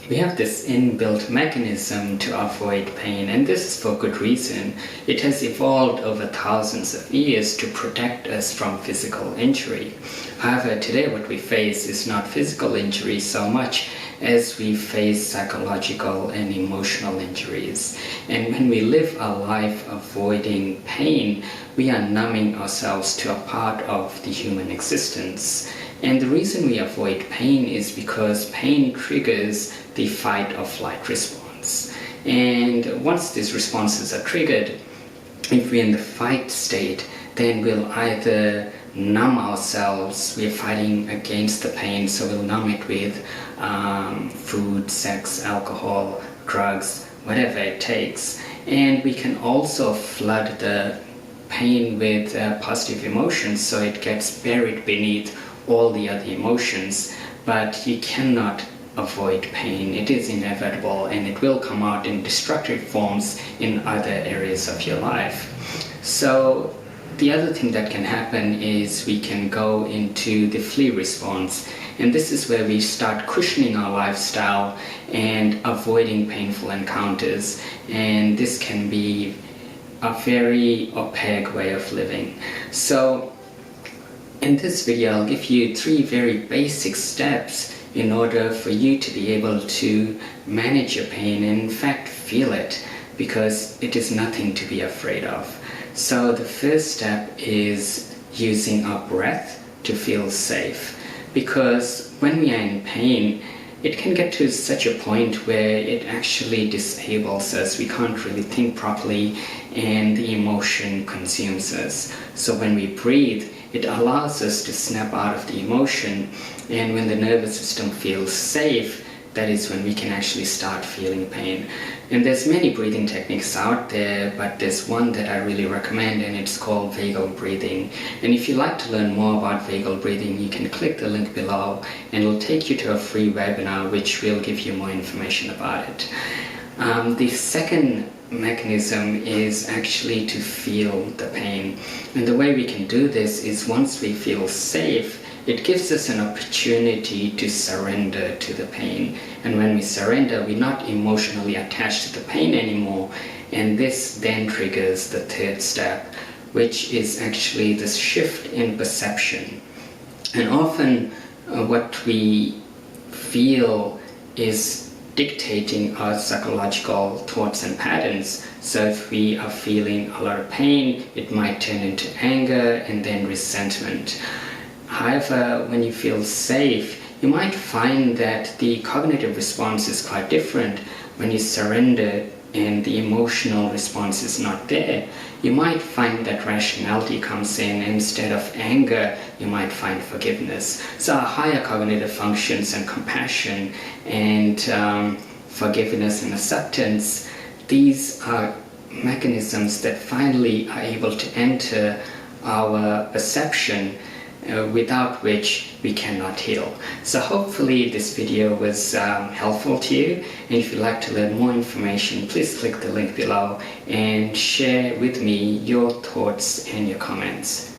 we have this inbuilt mechanism to avoid pain, and this is for good reason. It has evolved over thousands of years to protect us from physical injury. However, today what we face is not physical injury so much as we face psychological and emotional injuries. And when we live a life avoiding pain, we are numbing ourselves to a part of the human existence. And the reason we avoid pain is because pain triggers the fight or flight response. And once these responses are triggered, if we're in the fight state, then we'll either numb ourselves, we're fighting against the pain, so we'll numb it with food, sex, alcohol, drugs, whatever it takes. And we can also flood the pain with positive emotions, so it gets buried beneath all the other emotions. But you cannot avoid pain. It is inevitable, and it will come out in destructive forms in other areas of your life. So the other thing that can happen is we can go into the flee response, and this is where we start cushioning our lifestyle and avoiding painful encounters. And this can be a very opaque way of living. So in this video, I'll give you 3 very basic steps in order for you to be able to manage your pain and in fact feel it, because it is nothing to be afraid of. So the first step is using our breath to feel safe, because when we are in pain, it can get to such a point where it actually disables us. We can't really think properly, and the emotion consumes us. So when we breathe, it allows us to snap out of the emotion, and when the nervous system feels safe, that is when we can actually start feeling pain. And there's many breathing techniques out there, but there's one that I really recommend, and it's called vagal breathing. And if you'd like to learn more about vagal breathing, you can click the link below, and it'll take you to a free webinar which will give you more information about it. The second mechanism is actually to feel the pain. And the way we can do this is, once we feel safe, it gives us an opportunity to surrender to the pain. And when we surrender, we're not emotionally attached to the pain anymore. And this then triggers the third step, which is actually this shift in perception. And often what we feel is dictating our psychological thoughts and patterns. So if we are feeling a lot of pain, it might turn into anger and then resentment. However, when you feel safe, you might find that the cognitive response is quite different. When you surrender and the emotional response is not there, you might find that rationality comes in. Instead of anger, you might find forgiveness. So our higher cognitive functions and compassion and forgiveness and acceptance, these are mechanisms that finally are able to enter our perception, without which we cannot heal. So hopefully this video was helpful to you, and if you'd like to learn more information, please click the link below and share with me your thoughts and your comments.